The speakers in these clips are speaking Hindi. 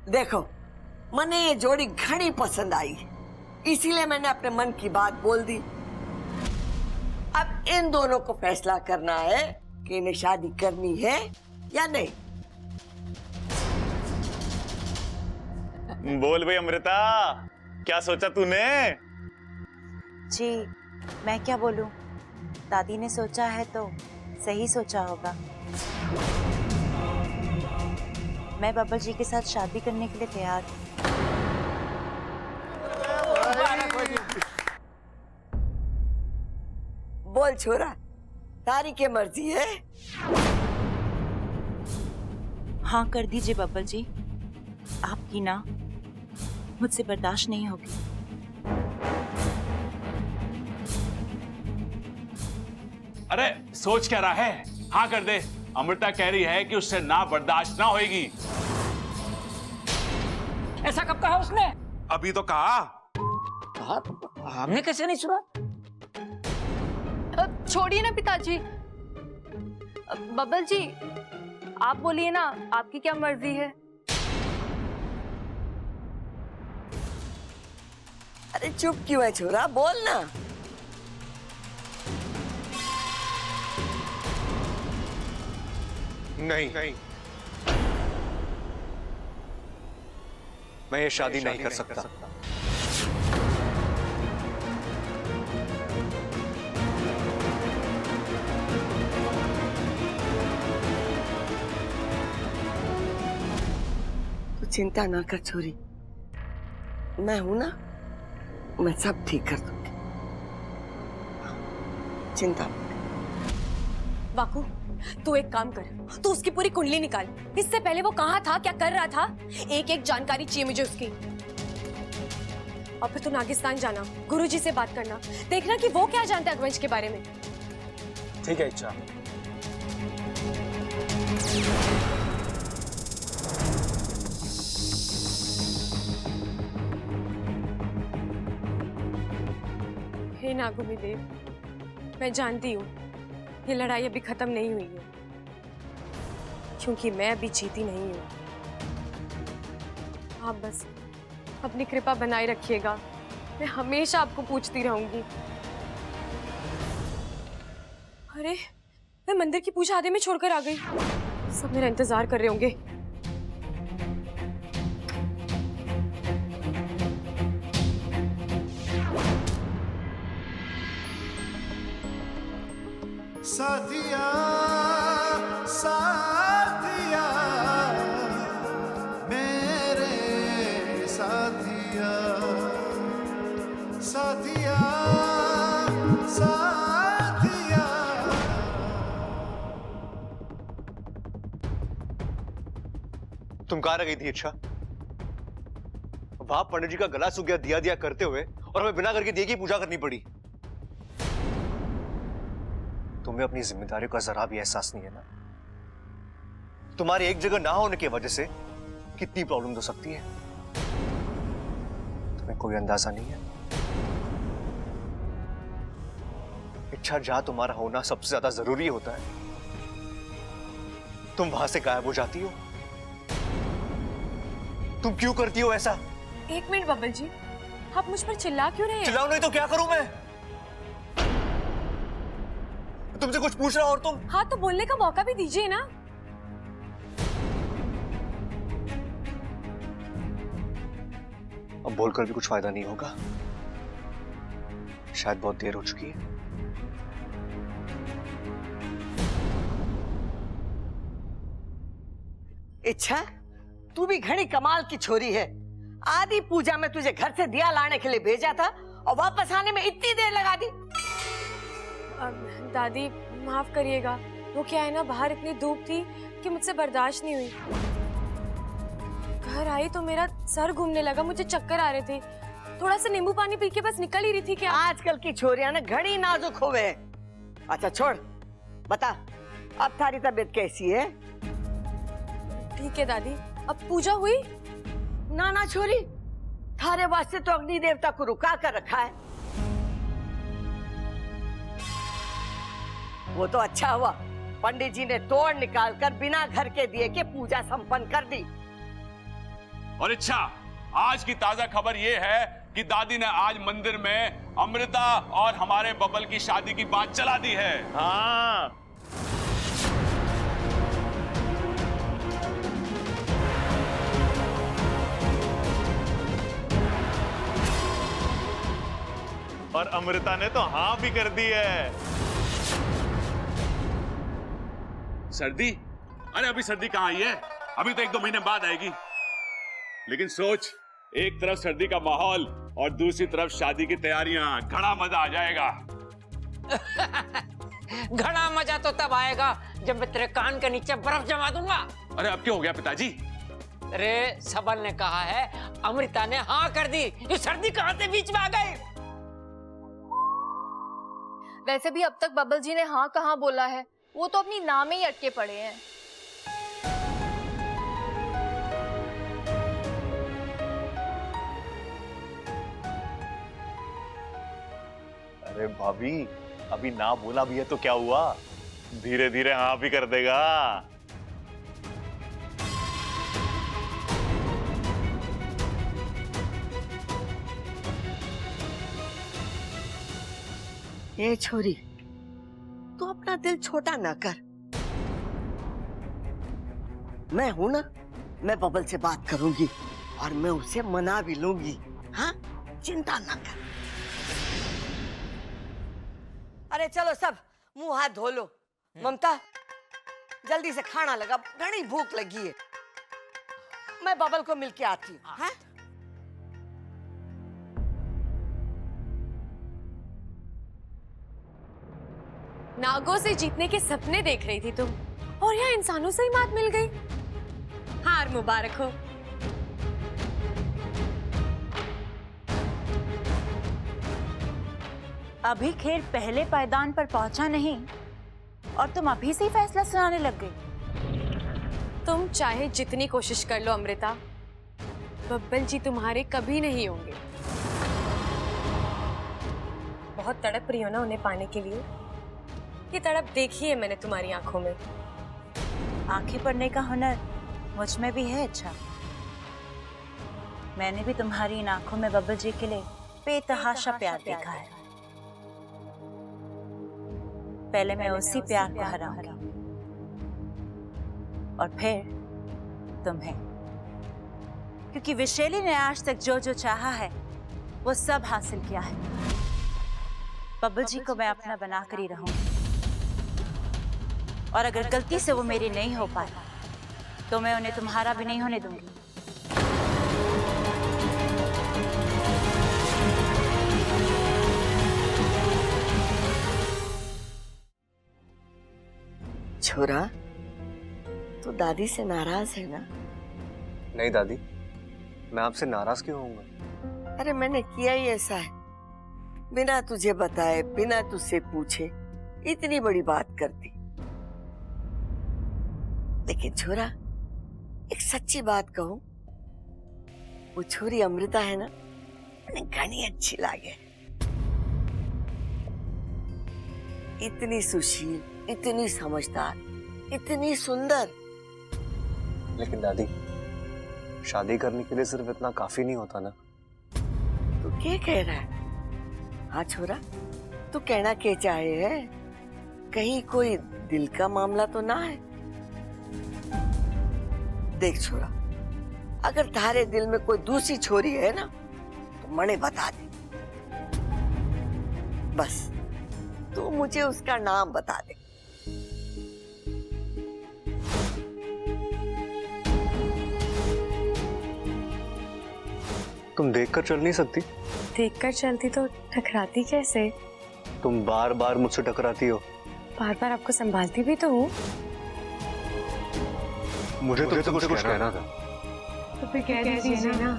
देखो, मने ये जोड़ी घनी पसंद आई, इसीलिए मैंने अपने मन की बात बोल दी। अब इन दोनों को फैसला करना है कि इन्हें शादी करनी है या नहीं। बोल भाई अमृता, क्या सोचा तूने? जी मैं क्या बोलूं, दादी ने सोचा है तो सही सोचा होगा। मैं बब्बल जी के साथ शादी करने के लिए तैयार हूँ। बोल छोरा, तारी की मर्जी है? हाँ कर दीजिए बब्बल जी, आपकी ना मुझसे बर्दाश्त नहीं होगी। अरे सोच क्या रहा है, हाँ कर दे। अमृता कह रही है कि उससे ना बर्दाश्त ना होगी। ऐसा कब कहा उसने? अभी तो कहा। कहा? हमने कैसे नहीं सुना? छोड़िए ना पिताजी। बब्बल जी आप बोलिए ना, आपकी क्या मर्जी है? अरे चुप क्यों है छोरा, बोल ना। नहीं, मैं ये शादी नहीं कर सकता। तू चिंता ना कर छोरी, मैं हूं ना, मैं सब ठीक कर दूंगी, चिंता मत कर। वाकू तू एक काम कर, तू उसकी पूरी कुंडली निकाल। इससे पहले वो कहाँ था, क्या कर रहा था, एक एक जानकारी चाहिए मुझे उसकी। और फिर तू नागिस्तान जाना, गुरुजी से बात करना, देखना कि वो क्या जानते हैं अग्वंश के बारे में। ठीक है इच्छा। हे नागुमी देव, मैं जानती हूँ ये लड़ाई अभी खत्म नहीं हुई है, क्योंकि मैं अभी जीती नहीं हूँ। आप बस अपनी कृपा बनाए रखिएगा, मैं हमेशा आपको पूछती रहूंगी। अरे मैं मंदिर की पूजा आधे में छोड़कर आ गई, सब मेरा इंतजार कर रहे होंगे। साथिया साथिया मेरे साथिया साथिया साथिया। तुम कहाँ रह गई थी इच्छा? वहां पंडित जी का गला सूख गया दिया दिया करते हुए, और हमें बिना करके दिए की पूजा करनी पड़ी। तुम्हें अपनी जिम्मेदारियों का जरा भी एहसास नहीं है ना? तुम्हारी एक जगह ना होने की वजह से कितनी प्रॉब्लम हो सकती है, तुम्हें कोई अंदाजा नहीं है। इच्छा, जहां तुम्हारा होना सबसे ज्यादा जरूरी होता है, तुम वहां से गायब हो जाती हो। तुम क्यों करती हो ऐसा? एक मिनट बब्बल जी, आप मुझ पर चिल्ला क्यों रहे हैं? चिल्लाओ नहीं तो क्या करूं मैं? तुमसे कुछ पूछ रहा और तुम। हाँ तो बोलने का मौका भी दीजिए ना। अब बोलकर भी कुछ फायदा नहीं होगा, शायद बहुत देर हो चुकी है। इच्छा, तू भी घनी कमाल की छोरी है। आधी पूजा में तुझे घर से दिया लाने के लिए भेजा था और वापस आने में इतनी देर लगा दी। दादी माफ करिएगा, वो क्या है ना, बाहर इतनी धूप थी कि मुझसे बर्दाश्त नहीं हुई। घर आई तो मेरा सर घूमने लगा, मुझे चक्कर आ रहे थे, थोड़ा सा नींबू पानी पी के बस निकल ही रही थी। क्या आजकल की छोरियां ना घड़ी नाजुक होवे। अच्छा छोड़, बता अब थारी तबीयत कैसी है? ठीक है दादी। अब पूजा हुई? ना ना छोरी, थारे वास्ते तो अग्नि देवता को रुका कर रखा है। वो तो अच्छा हुआ पंडित जी ने तोड़ निकाल कर बिना घर के दिए के पूजा संपन्न कर दी। और इच्छा, आज की ताजा खबर यह है कि दादी ने आज मंदिर में अमृता और हमारे बबल की शादी की बात चला दी है। हाँ, और अमृता ने तो हाँ भी कर दी है। सर्दी? अरे अभी सर्दी कहां आई है, अभी तो 1-2 महीने बाद आएगी। लेकिन सोच, एक तरफ सर्दी का माहौल और दूसरी तरफ शादी की तैयारियां, घड़ा मजा आ जाएगा। घड़ा मजा तो तब आएगा जब मैं तेरे कान के नीचे बर्फ जमा दूंगा। अरे अब क्या हो गया पिताजी? अरे सबल ने कहा है, अमृता ने हाँ कर दी, ये सर्दी कहां से बीच में आ गई? वैसे भी अब तक बबल जी ने हाँ कहाँ बोला है, वो तो अपनी नाम में ही अटके पड़े हैं। अरे भाभी, अभी ना बोला भी है तो क्या हुआ, धीरे धीरे हाँ भी कर देगा। ये छोरी, तू अपना दिल छोटा ना कर। मैं हूं ना, मैं बबल से बात करूंगी और मैं उसे मना भी लूंगी। हाँ, चिंता ना कर। अरे चलो सब मुंह हाथ धो लो। ममता, जल्दी से खाना लगा, घनी भूख लगी है। मैं बबल को मिलके आती हूँ। हाँ? नागों से जीतने के सपने देख रही थी तुम, और यहाँ इंसानों से ही मात मिल गई। हार मुबारक हो। अभी खेल पहले पायदान पर पहुंचा नहीं और तुम अभी से ही फैसला सुनाने लग गई। तुम चाहे जितनी कोशिश कर लो अमृता, बब्बल जी तुम्हारे कभी नहीं होंगे। बहुत तड़प रही हो ना उन्हें पाने के लिए। ये तड़प देखी है मैंने तुम्हारी आंखों में। आंखें पढ़ने का हुनर मुझ में भी है। अच्छा, मैंने भी तुम्हारी इन आंखों में बब्बल जी के लिए बेतहाशा प्यार देखा है। पहले मैं उसी प्यार को हराऊंगी और फिर तुम्हें, क्योंकि विशेली ने आज तक जो जो चाहा है वो सब हासिल किया है। बब्बल जी को मैं अपना बनाकर ही रहूंगी, और अगर गलती से वो मेरी नहीं हो पाए तो मैं उन्हें तुम्हारा भी नहीं होने दूंगी। छोरा, तू दादी से नाराज है ना? नहीं दादी, मैं आपसे नाराज क्यों होऊंगा? अरे मैंने किया ही ऐसा है, बिना तुझे बताए, बिना तुझसे पूछे इतनी बड़ी बात कर दी। लेकिन छोरा, एक सच्ची बात कहूं, वो छोरी अमृता है ना, मैंने घनी अच्छी लागे। इतनी सुशील, इतनी समझदार, इतनी सुंदर। लेकिन दादी, शादी करने के लिए सिर्फ इतना काफी नहीं होता ना। तू क्या कह रहा है? हाँ छोरा, तू कहना क्या चाहे है? कहीं कोई दिल का मामला तो ना है? देख छोरा, अगर तारे दिल में कोई दूसरी छोरी है ना, तो मने बता दे। बस तू मुझे उसका नाम बता दे। तुम देखकर चल नहीं सकती? देखकर चलती तो टकराती कैसे? तुम बार बार मुझसे टकराती हो। बार बार आपको संभालती भी तो हूँ। मुझे तो कुछ कहना था। तो फिर कह दीजिए ना।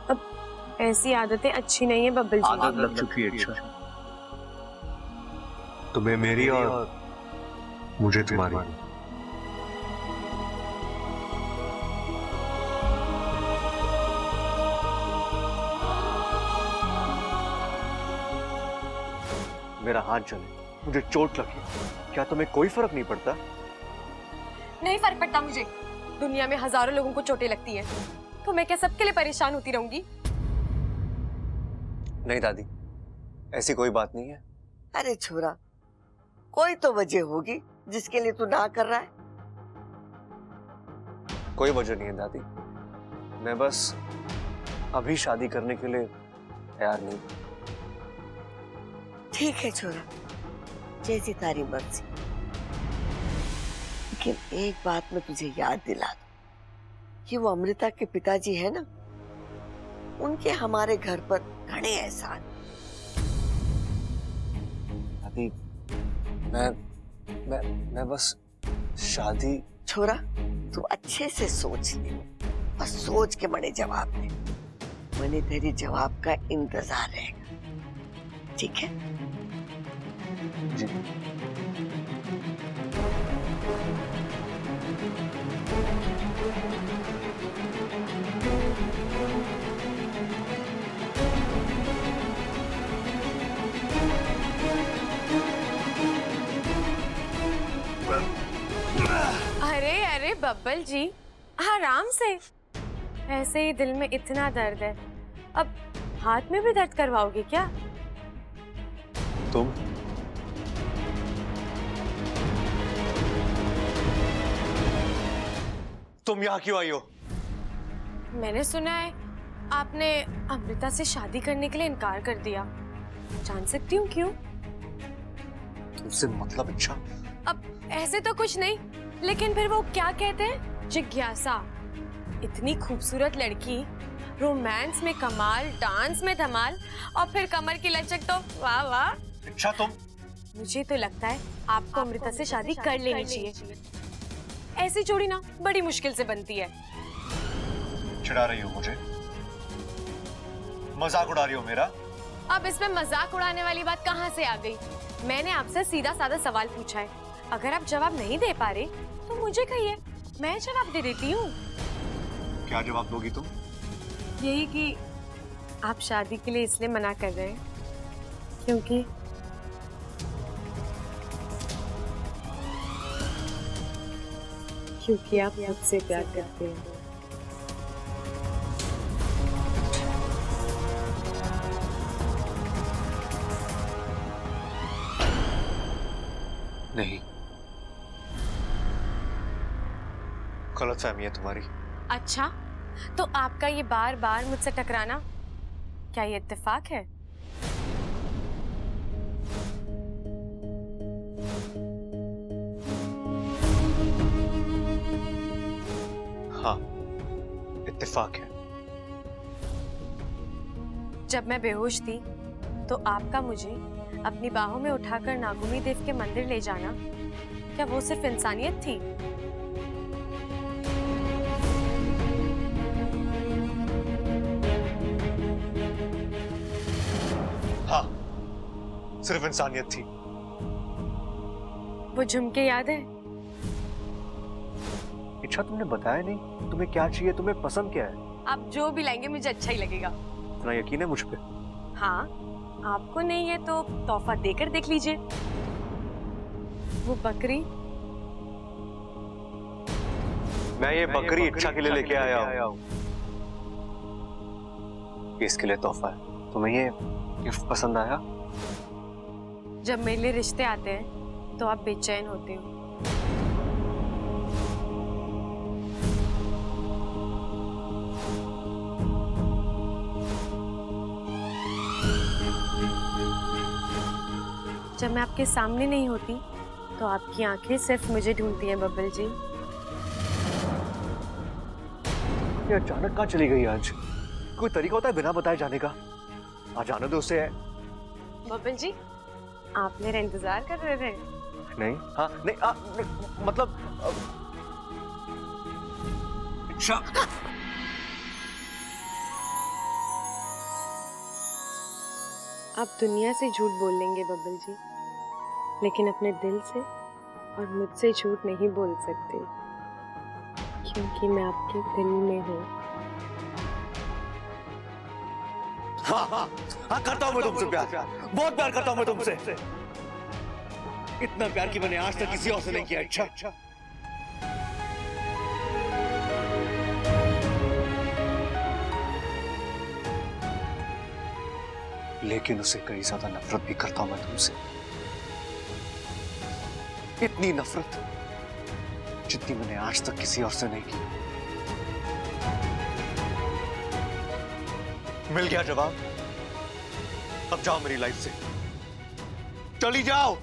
अब ऐसी आदतें अच्छी नहीं है बब्बल जी। आदत लग चुकी है। अच्छा, तुम्हें मेरी और मुझे तुम्हारी। मेरा हाथ जले, मुझे चोट लगी, क्या तुम्हें कोई फर्क नहीं पड़ता? नहीं फर्क पड़ता मुझे। दुनिया में हजारों लोगों को चोटें लगती है, तो मैं क्या सबके लिए परेशान होती रहूंगी? नहीं दादी, ऐसी कोई बात नहीं है। अरे छोरा, कोई तो वजह होगी जिसके लिए तू ना कर रहा है। कोई वजह नहीं है दादी, मैं बस अभी शादी करने के लिए तैयार नहीं। ठीक है छोरा, जैसी तारी मर्जी। लेकिन एक बात मैं तुझे याद दिला दूं कि वो अमृता के पिताजी है ना, उनके हमारे घर पर घने एहसान। दादी, मैं बस शादी। छोरा, तू अच्छे से सोच ले, बस सोच के बड़े जवाब दे। मैंने तेरी जवाब का इंतजार रहेगा, ठीक है? जी। अरे अरे बब्बल जी, आराम से। ऐसे ही दिल में इतना दर्द है, अब हाथ में भी दर्द करवाओगे क्या? तुम यहाँ क्यों आई हो? मैंने सुना है आपने अमृता से शादी करने के लिए इनकार कर दिया। जान सकती हूँ क्यों? तुमसे मतलब इच्छा? अब ऐसे तो कुछ नहीं, लेकिन फिर वो क्या कहते हैं, जिज्ञासा। इतनी खूबसूरत लड़की, रोमांस में कमाल, डांस में धमाल, और फिर कमर की लचक तो वाह वाह। इच्छा, तुम? मुझे तो लगता है आपको अमृता से शादी कर लेनी चाहिए। ऐसी जोड़ी ना बड़ी मुश्किल से बनती है। चिढ़ा रही हो मुझे? मजाक उड़ा रही हो मेरा? अब इसमें मजाक उड़ाने वाली बात कहाँ से आ गई? मैंने आपसे सीधा साधा सवाल पूछा है, अगर आप जवाब नहीं दे पा रहे तो मुझे कहिए, मैं जवाब दे देती हूँ। क्या जवाब दोगी तुम? यही कि आप शादी के लिए इसलिए मना कर रहे हैं क्योंकि आप मुझसे प्यार करते हैं। नहीं, गलतफहमी है तुम्हारी। अच्छा, तो आपका ये बार बार मुझसे टकराना, क्या ये इत्तेफाक है? हाँ, इत्तेफाक है। जब मैं बेहोश थी तो आपका मुझे अपनी बाहों में उठाकर नागुमी देव के मंदिर ले जाना, क्या वो सिर्फ इंसानियत थी? हाँ, सिर्फ इंसानियत थी। वो झुमके याद है? इच्छा, तुमने बताया नहीं तुम्हें क्या चाहिए, तुम्हें पसंद क्या है? आप जो भी लाएंगे मुझे अच्छा ही लगेगा। इतना यकीन है मुझ पे? हाँ, आपको नहीं है तो तोहफा देकर देख लीजिए। वो बकरी, मैं ये बकरी इच्छा के लिए लेके आया हूँ। इसके लिए तोहफा है। तुम्हें ये गिफ्ट पसंद आया? जब मेरे लिए रिश्ते आते हैं तो आप बेचैन होते हो। जब मैं आपके सामने नहीं होती तो आपकी आंखें सिर्फ मुझे ढूंढती हैं बब्बल जी। ये अचानक कहाँ चली गई आज? कोई तरीका होता है बिना बताए जाने का? आ जाने दो उसे। बब्बल जी, आप मेरा इंतजार कर रहे थे? नहीं, हाँ, नहीं, मतलब इच्छा। आप दुनिया से झूठ बोल लेंगे बब्बल जी, लेकिन अपने दिल से और मुझसे झूठ नहीं बोल सकते, क्योंकि मैं आपके दिल में हूँ। हाँ करता हूं मैं तुमसे प्यार, बहुत प्यार करता हूं मैं तुमसे। इतना प्यार कि मैंने आज तक किसी और से नहीं किया। अच्छा लेकिन उसे कई ज्यादा नफरत भी करता हूं मैं तुमसे। इतनी नफरत जितनी मैंने आज तक किसी और से नहीं की। मिल गया जवाब। अब जाओ मेरी लाइफ से, चली जाओ,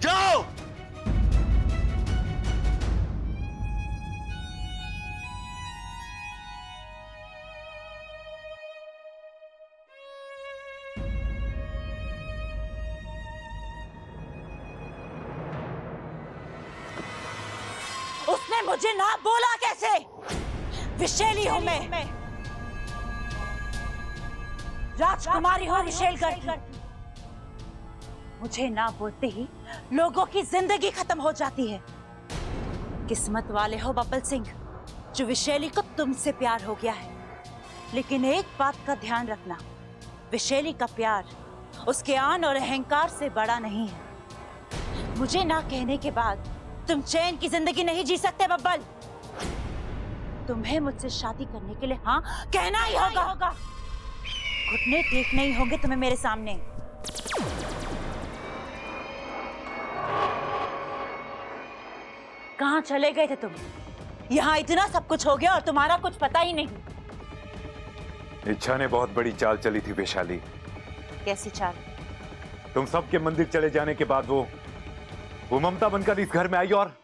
जाओ। उसने मुझे ना बोला कैसे? विशेली हूं मैं, राजकुमारी हूं विशेलगढ़ की। मुझे ना बोलते ही लोगों की जिंदगी खत्म हो जाती है। किस्मत वाले हो बब्बल सिंह, जो विशेली को तुमसे प्यार हो गया है। लेकिन एक बात का ध्यान रखना, विशेली का प्यार उसके आन और अहंकार से बड़ा नहीं है। मुझे ना कहने के बाद तुम चैन की जिंदगी नहीं जी सकते बब्बल। तुम्हें मुझसे शादी करने के लिए हाँ कहना ही होगा। घुटने टेक नहीं होंगे तुम्हें मेरे सामने। कहाँ चले गए थे तुम? यहाँ इतना सब कुछ हो गया और तुम्हारा कुछ पता ही नहीं। इच्छा ने बहुत बड़ी चाल चली थी वैशाली। कैसी चाल? तुम सबके मंदिर चले जाने के बाद वो ममता बनकर इस घर में आई और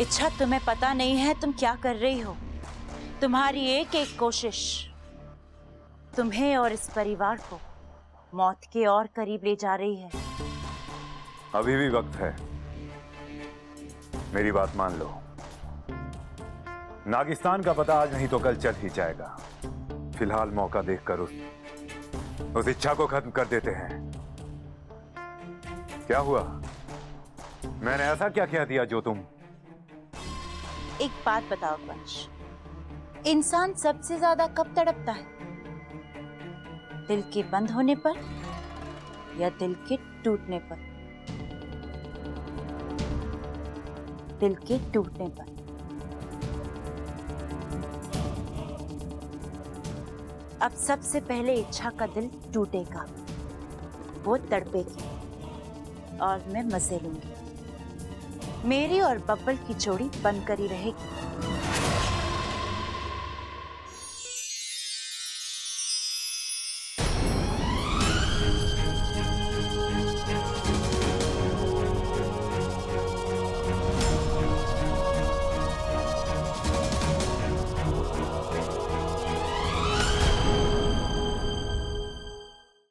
इच्छा, तुम्हें पता नहीं है तुम क्या कर रही हो। तुम्हारी एक एक कोशिश तुम्हें और इस परिवार को मौत के और करीब ले जा रही है। अभी भी वक्त है, मेरी बात मान लो। नागिस्तान का पता आज नहीं तो कल चल ही जाएगा। फिलहाल मौका देखकर उस इच्छा को खत्म कर देते हैं। क्या हुआ? मैंने ऐसा क्या कह दिया जो तुम? एक बात बताओ वंश, इंसान सबसे ज्यादा कब तड़पता है? दिल के बंद होने पर या दिल के टूटने पर? दिल के टूटने पर। अब सबसे पहले इच्छा का दिल टूटेगा, वो तड़पेगी और मैं मजे लूंगी। मेरी और बब्बल की जोड़ी बनकर ही रहेगी।